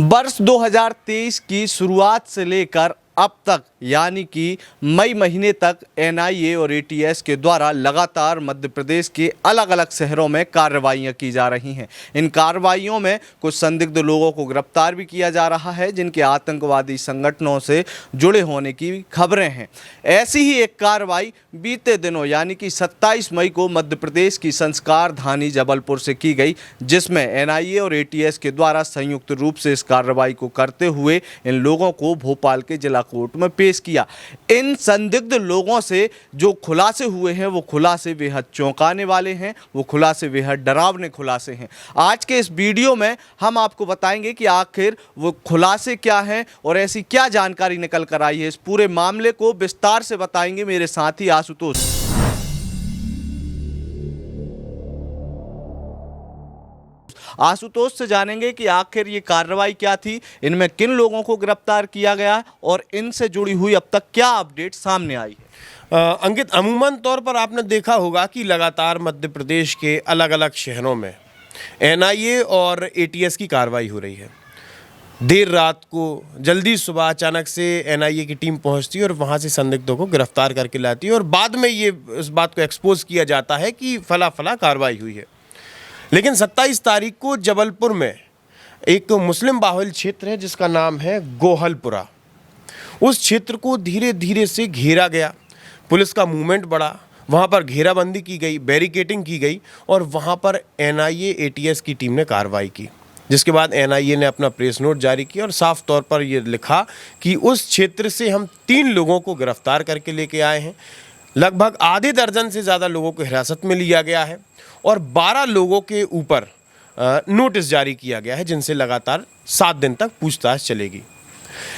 वर्ष 2023 की शुरुआत से लेकर अब तक यानी कि मई महीने तक एनआईए और एटीएस के द्वारा लगातार मध्य प्रदेश के अलग अलग शहरों में कार्रवाइयां की जा रही हैं। इन कार्रवाइयों में कुछ संदिग्ध लोगों को गिरफ्तार भी किया जा रहा है, जिनके आतंकवादी संगठनों से जुड़े होने की खबरें हैं। ऐसी ही एक कार्रवाई बीते दिनों यानी कि 27 मई को मध्य प्रदेश की संस्कार धानी जबलपुर से की गई, जिसमें एनआईए और एटीएस के द्वारा संयुक्त रूप से इस कार्रवाई को करते हुए इन लोगों को भोपाल के जिला कोर्ट में पेश किया। इन संदिग्ध लोगों से जो खुलासे हुए हैं वो खुलासे बेहद चौंकाने वाले हैं, वो खुलासे बेहद डरावने खुलासे हैं। आज के इस वीडियो में हम आपको बताएंगे कि आखिर वो खुलासे क्या हैं और ऐसी क्या जानकारी निकल कर आई है। इस पूरे मामले को विस्तार से बताएंगे मेरे साथी आशुतोष। आशुतोष से जानेंगे कि आखिर ये कार्रवाई क्या थी, इनमें किन लोगों को गिरफ्तार किया गया और इनसे जुड़ी हुई अब तक क्या अपडेट सामने आई है। अंकित, अमूमन तौर पर आपने देखा होगा कि लगातार मध्य प्रदेश के अलग अलग शहरों में एनआईए और एटीएस की कार्रवाई हो रही है। देर रात को जल्दी सुबह अचानक से एनआईए की टीम पहुंचती है और वहां से संदिग्धों को गिरफ्तार करके लाती है और बाद में ये इस बात को एक्सपोज किया जाता है कि फला फला कार्रवाई हुई है। लेकिन 27 तारीख को जबलपुर में एक मुस्लिम बाहुल क्षेत्र है जिसका नाम है गोहलपुरा। उस क्षेत्र को धीरे धीरे से घेरा गया, पुलिस का मूवमेंट बढ़ा, वहाँ पर घेराबंदी की गई, बैरिकेटिंग की गई और वहाँ पर एनआईए एटीएस की टीम ने कार्रवाई की। जिसके बाद एनआईए ने अपना प्रेस नोट जारी किया और साफ तौर पर यह लिखा कि उस क्षेत्र से हम 3 लोगों को गिरफ्तार करके लेके आए हैं। लगभग आधे दर्जन से ज़्यादा लोगों को हिरासत में लिया गया है और 12 लोगों के ऊपर नोटिस जारी किया गया है, जिनसे लगातार 7 दिन तक पूछताछ चलेगी।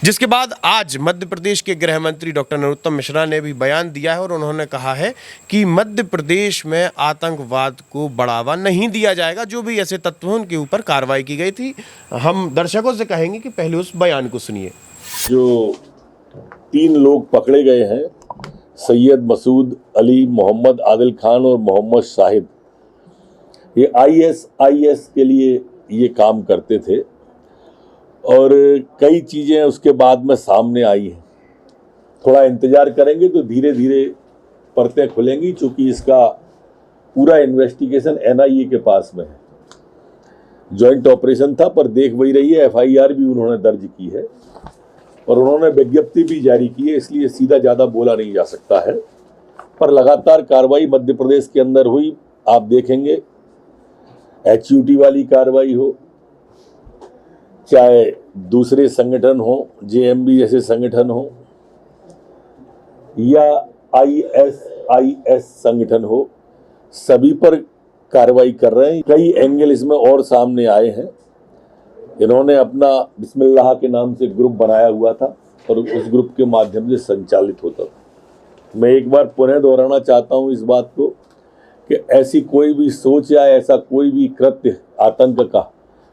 जिसके बाद आज मध्य प्रदेश के गृह मंत्री डॉक्टर नरोत्तम मिश्रा ने भी बयान दिया है और उन्होंने कहा है कि मध्य प्रदेश में आतंकवाद को बढ़ावा नहीं दिया जाएगा। जो भी ऐसे तत्व हैं उनके ऊपर कार्रवाई की गई थी। हम दर्शकों से कहेंगे कि पहले उस बयान को सुनिए। जो 3 लोग पकड़े गए हैं, सैयद मसूद अली, मोहम्मद आदिल खान और मोहम्मद शाहिद, ये आईएसआईएस के लिए ये काम करते थे और कई चीज़ें उसके बाद में सामने आई हैं। थोड़ा इंतज़ार करेंगे तो धीरे धीरे परतें खुलेंगी, चूँकि इसका पूरा इन्वेस्टिगेशन एनआईए के पास में है। जॉइंट ऑपरेशन था पर देख वही रही है, एफआईआर भी उन्होंने दर्ज की है और उन्होंने विज्ञप्ति भी जारी की है, इसलिए सीधा ज़्यादा बोला नहीं जा सकता है। पर लगातार कार्रवाई मध्य प्रदेश के अंदर हुई। आप देखेंगे एचयूटी वाली कार्रवाई हो, चाहे दूसरे संगठन हो, जेएमबी जैसे संगठन हो या आईएसआईएस संगठन हो, सभी पर कार्रवाई कर रहे हैं। कई एंगल इसमें और सामने आए हैं। इन्होंने अपना बिस्मिल्लाह के नाम से ग्रुप बनाया हुआ था और उस ग्रुप के माध्यम से संचालित होता था। मैं एक बार पुनः दोहराना चाहता हूं इस बात को कि ऐसी कोई भी सोच या ऐसा कोई भी कृत्य आतंक का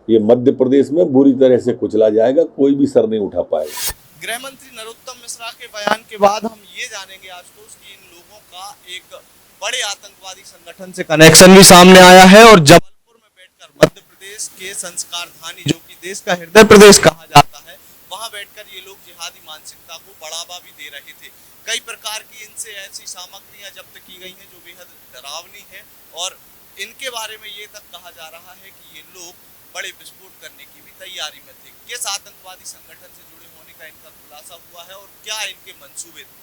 ये मध्य प्रदेश में बुरी तरह से कुचला जाएगा, कोई भी सर नहीं उठा पाएगा। गृह मंत्री नरोत्तम मिश्रा के बयान के बाद हम ये जानेंगे आशुतोष कि इन लोगों का एक बड़े आतंकवादी संगठन से कनेक्शन भी सामने आया है और जबलपुर में बैठकर मध्य प्रदेश के संस्कार धानी, जो कि देश का हृदय प्रदेश कहा जाता है, वहां बैठकर ये लोग जिहादी मानसिकता को बढ़ावा भी दे रहे थे। कई प्रकार की इनसे ऐसी सामग्रियां जब्त की गई हैं जो बेहद डरावनी है और इनके बारे में ये तक कहा जा रहा है कि ये लोग बड़े विस्फोट करने की भी तैयारी में थे। किस आतंकवादी संगठन से जुड़े होने का इनका खुलासा हुआ है और क्या इनके मंसूबे थे?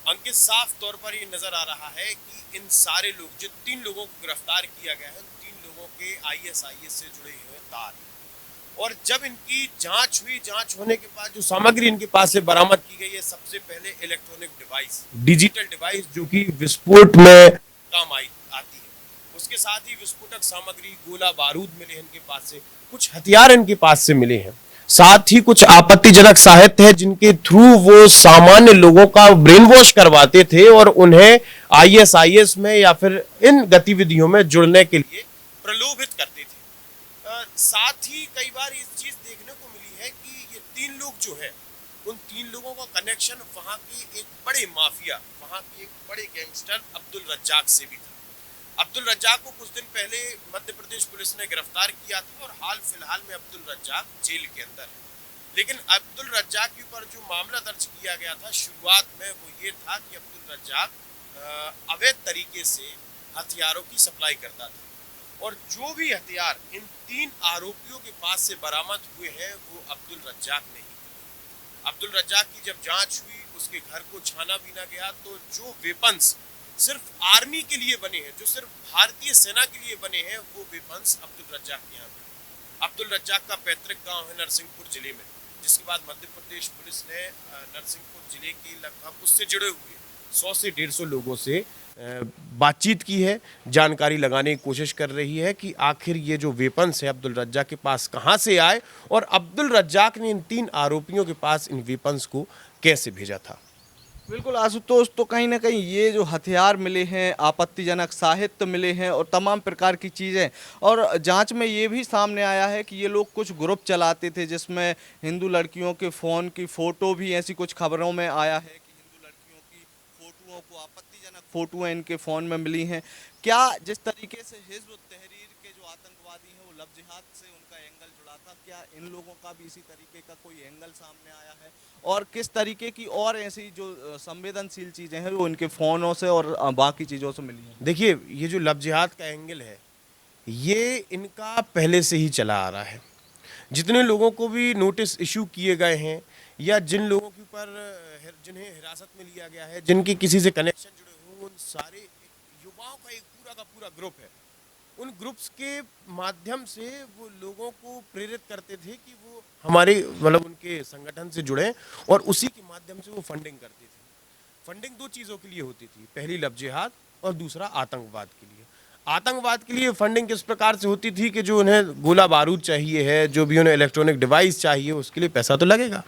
अंकित, साफ तौर पर ये नजर आ रहा है कि इन सारे लोग, जो 3 लोगों को गिरफ्तार किया गया है, उन 3 लोगों के आईएसआईएस से जुड़े हुए तार। और जब इनकी जांच हुई, जांच होने के बाद जो सामग्री इनके पास से बरामद की गई है, सबसे पहले इलेक्ट्रॉनिक डिवाइस, डिजिटल डिवाइस जो कि विस्फोट में काम आती है। उसके साथ ही विस्फोटक सामग्री, गोला बारूद मिले इनके पास से, कुछ हथियार इनके पास से मिले हैं। साथ ही कुछ आपत्तिजनक साहित्य है जिनके थ्रू वो सामान्य लोगों का ब्रेन वॉश करवाते थे और उन्हें आईएसआईएस में या फिर इन गतिविधियों में जुड़ने के लिए प्रलोभित करते थे। साथ ही कई बार इस चीज देखने को मिली है कि ये 3 लोग जो है, उन 3 लोगों का कनेक्शन वहां की एक बड़े माफिया, वहां के एक बड़े गैंगस्टर अब्दुल रज्जाक से भी था। अब्दुल रज्जाक को कुछ दिन पहले मध्य प्रदेश पुलिस ने गिरफ्तार किया था और हाल फिलहाल में अब्दुल रज्जाक जेल के अंदर है। लेकिन अब्दुल रज्जाक के ऊपर जो मामला दर्ज किया गया था शुरुआत में वो ये था कि अब्दुल रज्जाक अवैध तरीके से हथियारों की सप्लाई करता था और जो भी हथियार इन 3 आरोपियों के पास से बरामद हुए हैं वो अब्दुल रज्जाक ने ही किए। अब्दुल रज्जाक की जब जांच हुई, उसके घर को छाना बीना गया तो जो वेपन्स सिर्फ आर्मी के लिए बने हैं, जो सिर्फ भारतीय सेना के लिए बने हैं, वो वेपन्स अब्दुल रज्जाक के यहाँ पे। अब्दुल रज्जाक का पैतृक गांव है नरसिंहपुर जिले में, जिसके बाद मध्य प्रदेश पुलिस ने नरसिंहपुर जिले के लगभग उससे जुड़े हुए 100 से 150 लोगों से बातचीत की है, जानकारी लगाने की कोशिश कर रही है कि आखिर ये जो वेपन्स है अब्दुल रज्जाक के पास कहाँ से आए और अब्दुल रज्जाक ने इन 3 आरोपियों के पास इन वेपन्स को कैसे भेजा था। बिल्कुल आशुतोष, तो कहीं ना कहीं ये जो हथियार मिले हैं, आपत्तिजनक साहित्य मिले हैं और तमाम प्रकार की चीज़ें, और जांच में ये भी सामने आया है कि ये लोग कुछ ग्रुप चलाते थे जिसमें हिंदू लड़कियों के फ़ोन की फ़ोटो भी, ऐसी कुछ खबरों में आया है कि हिंदू लड़कियों की फ़ोटोओं को, आपत्तिजनक फ़ोटोएँ इनके फ़ोन में मिली हैं। क्या जिस तरीके से हिज़्ब उत तहरीर के जो आतंकवादी हैं वो लव जिहाद से उनका एंगल जुड़ा था, क्या इन लोगों का भी इसी तरीके का कोई एंगल सामने आया है? और किस तरीके की और ऐसी जो संवेदनशील चीज़ें हैं वो इनके फ़ोनों से और बाकी चीज़ों से मिली हैं? देखिए, ये जो लव जिहाद का एंगल है ये इनका पहले से ही चला आ रहा है। जितने लोगों को भी नोटिस इशू किए गए हैं या जिन लोगों के ऊपर जिन्हें हिरासत में लिया गया है, जिनके किसी से कनेक्शन जुड़े हुए, उन सारे युवाओं का एक पूरा का पूरा ग्रुप है। उन ग्रुप्स के माध्यम से वो लोगों को प्रेरित करते थे कि वो हमारे मतलब उनके संगठन से जुड़े और उसी के माध्यम से वो फंडिंग करते थे। फंडिंग 2 चीज़ों के लिए होती थी, पहली लव जिहाद और दूसरा आतंकवाद के लिए। आतंकवाद के लिए फंडिंग किस प्रकार से होती थी कि जो उन्हें गोला बारूद चाहिए है, जो भी उन्हें इलेक्ट्रॉनिक डिवाइस चाहिए, उसके लिए पैसा तो लगेगा।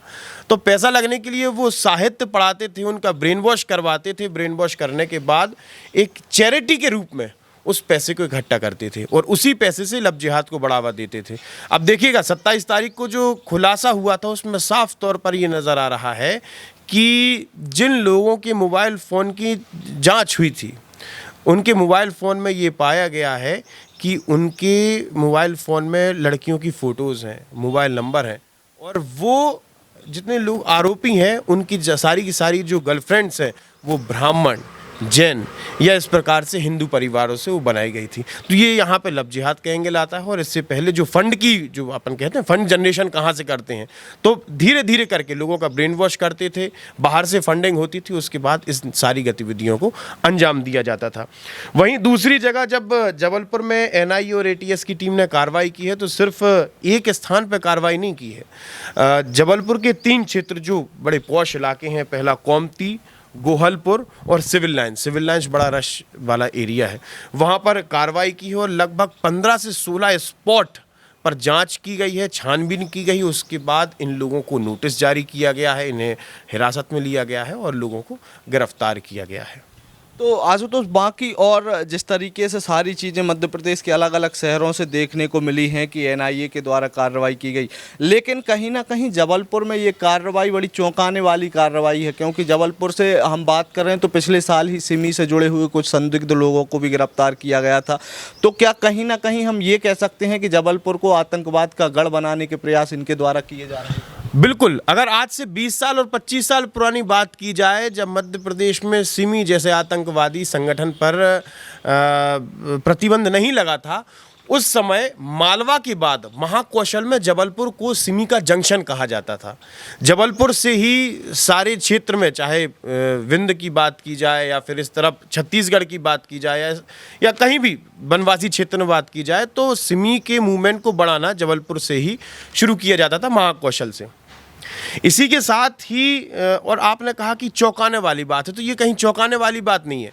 तो पैसा लगने के लिए वो साहित्य पढ़ाते थे, उनका ब्रेन वॉश करवाते थे। ब्रेन वॉश करने के बाद एक चैरिटी के रूप में उस पैसे को इकट्ठा करते थे और उसी पैसे से लव जिहाद को बढ़ावा देते थे। अब देखिएगा 27 तारीख को जो खुलासा हुआ था उसमें साफ तौर पर ये नज़र आ रहा है कि जिन लोगों के मोबाइल फ़ोन की जांच हुई थी उनके मोबाइल फ़ोन में ये पाया गया है कि उनके मोबाइल फ़ोन में लड़कियों की फ़ोटोज़ हैं, मोबाइल नंबर हैं और वो जितने लोग आरोपी हैं उनकी सारी की सारी जो गर्लफ्रेंड्स हैं वो ब्राह्मण, जैन या इस प्रकार से हिंदू परिवारों से वो बनाई गई थी। तो ये यहाँ पे लव जिहाद का एंगल आता है। और इससे पहले जो फंड की, जो अपन कहते हैं फंड जनरेशन कहाँ से करते हैं, तो धीरे धीरे करके लोगों का ब्रेन वॉश करते थे, बाहर से फंडिंग होती थी, उसके बाद इस सारी गतिविधियों को अंजाम दिया जाता था। वहीं दूसरी जगह जब जबलपुर में NIA और ATS की टीम ने कार्रवाई की है तो सिर्फ एक स्थान पर कार्रवाई नहीं की है। जबलपुर के 3 क्षेत्र जो बड़े पॉश इलाके हैं, पहला कौमती, गोहलपुर और सिविल लाइन्स बड़ा रश वाला एरिया है, वहाँ पर कार्रवाई की है और लगभग 15 से 16 स्पॉट पर जांच की गई है, छानबीन की गई। उसके बाद इन लोगों को नोटिस जारी किया गया है, इन्हें हिरासत में लिया गया है और लोगों को गिरफ्तार किया गया है। तो आशुतोष, बाकी और जिस तरीके से सारी चीज़ें मध्य प्रदेश के अलग अलग शहरों से देखने को मिली हैं कि NIA के द्वारा कार्रवाई की गई, लेकिन कहीं ना कहीं जबलपुर में ये कार्रवाई बड़ी चौंकाने वाली कार्रवाई है, क्योंकि जबलपुर से हम बात कर रहे हैं तो पिछले साल ही सिमी से जुड़े हुए कुछ संदिग्ध लोगों को भी गिरफ्तार किया गया था। तो क्या कहीं ना कहीं हम ये कह सकते हैं कि जबलपुर को आतंकवाद का गढ़ बनाने के प्रयास इनके द्वारा किए जा रहे हैं? बिल्कुल। अगर आज से 20 साल और 25 साल पुरानी बात की जाए, जब मध्य प्रदेश में सिमी जैसे आतंकवादी संगठन पर प्रतिबंध नहीं लगा था, उस समय मालवा के बाद महाकौशल में जबलपुर को सिमी का जंक्शन कहा जाता था। जबलपुर से ही सारे क्षेत्र में, चाहे विंध्य की बात की जाए या फिर इस तरफ छत्तीसगढ़ की बात की जाए या कहीं भी वनवासी क्षेत्र में बात की जाए, तो सिमी के मूवमेंट को बढ़ाना जबलपुर से ही शुरू किया जाता था, महाकौशल से। इसी के साथ ही और आपने कहा कि चौंकाने वाली बात है, तो ये कहीं चौंकाने वाली बात नहीं है।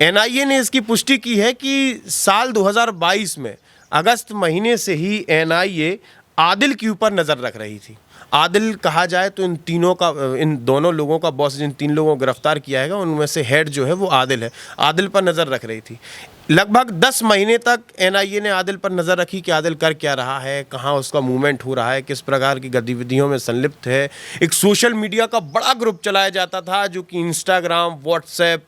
NIA ने इसकी पुष्टि की है कि साल 2022 में अगस्त महीने से ही NIA आदिल के ऊपर नज़र रख रही थी। आदिल कहा जाए तो इन दोनों लोगों का बॉस, जिन 3 लोगों को गिरफ्तार किया है उनमें से हेड जो है वो आदिल है, आदिल पर नज़र रख रही थी। लगभग 10 महीने तक एनआईए ने आदिल पर नज़र रखी कि आदिल कर क्या रहा है, कहाँ उसका मूवमेंट हो रहा है, किस प्रकार की गतिविधियों में संलिप्त है। एक सोशल मीडिया का बड़ा ग्रुप चलाया जाता था जो कि इंस्टाग्राम, व्हाट्सएप,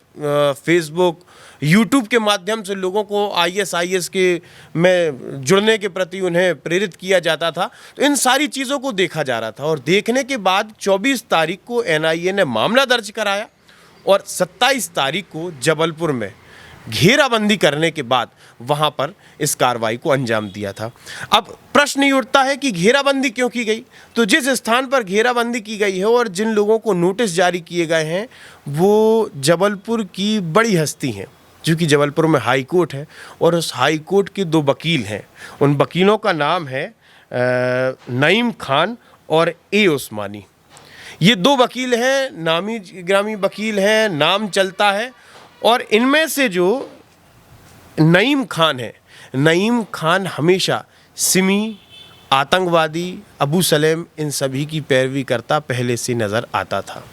फेसबुक, यूट्यूब के माध्यम से लोगों को आईएस के में जुड़ने के प्रति उन्हें प्रेरित किया जाता था। तो इन सारी चीज़ों को देखा जा रहा था और देखने के बाद 24 तारीख को एनआईए ने मामला दर्ज कराया और 27 तारीख को जबलपुर में घेराबंदी करने के बाद वहां पर इस कार्रवाई को अंजाम दिया था। अब प्रश्न ये उठता है कि घेराबंदी क्यों की गई? तो जिस स्थान पर घेराबंदी की गई है और जिन लोगों को नोटिस जारी किए गए हैं वो जबलपुर की बड़ी हस्ती हैं, क्योंकि जबलपुर में हाई कोर्ट है और उस हाई कोर्ट के 2 वकील हैं। उन वकीलों का नाम है नईम खान और ए उस्मानी। ये 2 वकील हैं, नामी ग्रामी वकील हैं, नाम चलता है। और इनमें से जो नईम खान है, नईम खान हमेशा सिमी, आतंकवादी, अबू सलेम, इन सभी की पैरवी करता पहले से नज़र आता था।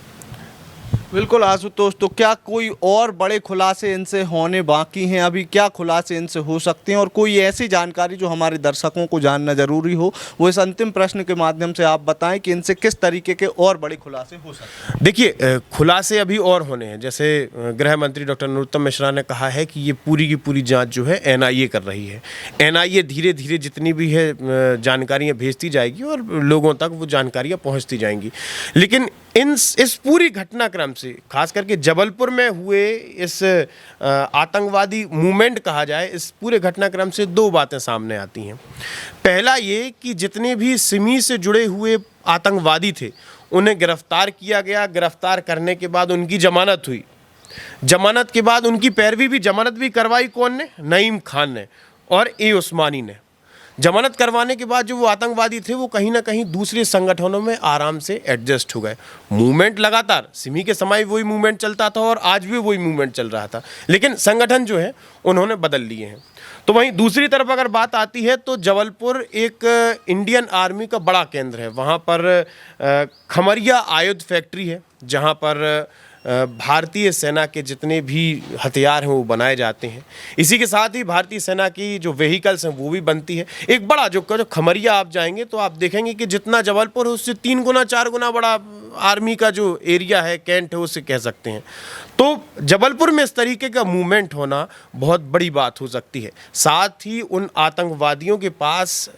बिल्कुल आशुतोष, तो क्या कोई और बड़े खुलासे इनसे होने बाकी हैं? अभी क्या खुलासे इनसे हो सकते हैं और कोई ऐसी जानकारी जो हमारे दर्शकों को जानना जरूरी हो, वो इस अंतिम प्रश्न के माध्यम से आप बताएं कि इनसे किस तरीके के और बड़े खुलासे हो सकते हैं? देखिए, खुलासे अभी और होने हैं। जैसे गृह मंत्री डॉक्टर नरोत्तम मिश्रा ने कहा है कि ये पूरी की पूरी जांच जो है एनआईए कर रही है। एनआईए धीरे धीरे जितनी भी है जानकारियाँ भेजती जाएगी और लोगों तक वो जानकारियाँ पहुँचती जाएंगी। लेकिन इस पूरी घटनाक्रम से, खास करके जबलपुर में हुए इस आतंकवादी मूवमेंट कहा जाए, इस पूरे घटनाक्रम से 2 बातें सामने आती हैं। पहला ये कि जितने भी सिमी से जुड़े हुए आतंकवादी थे उन्हें गिरफ्तार किया गया। गिरफ्तार करने के बाद उनकी जमानत हुई। जमानत के बाद उनकी पैरवी भी, जमानत भी करवाई कौन ने? नईम खान ने और ए उस्मानी ने। जमानत करवाने के बाद जो वो आतंकवादी थे वो कहीं ना कहीं दूसरे संगठनों में आराम से एडजस्ट हो गए। मूवमेंट लगातार सिमी के समय वही मूवमेंट चलता था और आज भी वही मूवमेंट चल रहा था, लेकिन संगठन जो है उन्होंने बदल लिए हैं। तो वहीं दूसरी तरफ अगर बात आती है तो जबलपुर एक इंडियन आर्मी का बड़ा केंद्र है। वहाँ पर खमरिया आयुध फैक्ट्री है जहाँ पर भारतीय सेना के जितने भी हथियार हैं वो बनाए जाते हैं। इसी के साथ ही भारतीय सेना की जो व्हीकल्स हैं वो भी बनती है। एक बड़ा जो खमरिया आप जाएंगे तो आप देखेंगे कि जितना जबलपुर है उससे 3 गुना 4 गुना बड़ा आर्मी का जो एरिया है, कैंट है, उससे कह सकते हैं। तो जबलपुर में इस तरीके का मूवमेंट होना बहुत बड़ी बात हो सकती है। साथ ही उन आतंकवादियों के पास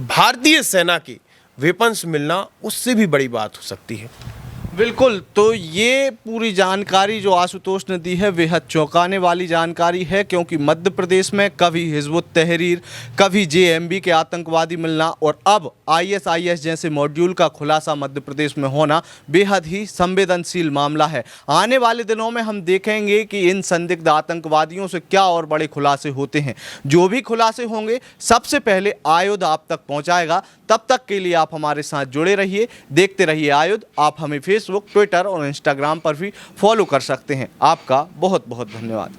भारतीय सेना के वेपन्स मिलना उससे भी बड़ी बात हो सकती है। बिल्कुल, तो ये पूरी जानकारी जो आशुतोष ने दी है बेहद चौंकाने वाली जानकारी है, क्योंकि मध्य प्रदेश में कभी हिजबुत तहरीर, कभी जेएमबी के आतंकवादी मिलना और अब आईएसआईएस जैसे मॉड्यूल का खुलासा मध्य प्रदेश में होना बेहद ही संवेदनशील मामला है। आने वाले दिनों में हम देखेंगे कि इन संदिग्ध आतंकवादियों से क्या और बड़े खुलासे होते हैं। जो भी खुलासे होंगे सबसे पहले आयुध आप तक पहुँचाएगा। तब तक के लिए आप हमारे साथ जुड़े रहिए, देखते रहिए आयुध। आप हमें फेसबुक, ट्विटर और इंस्टाग्राम पर भी फॉलो कर सकते हैं। आपका बहुत बहुत धन्यवाद।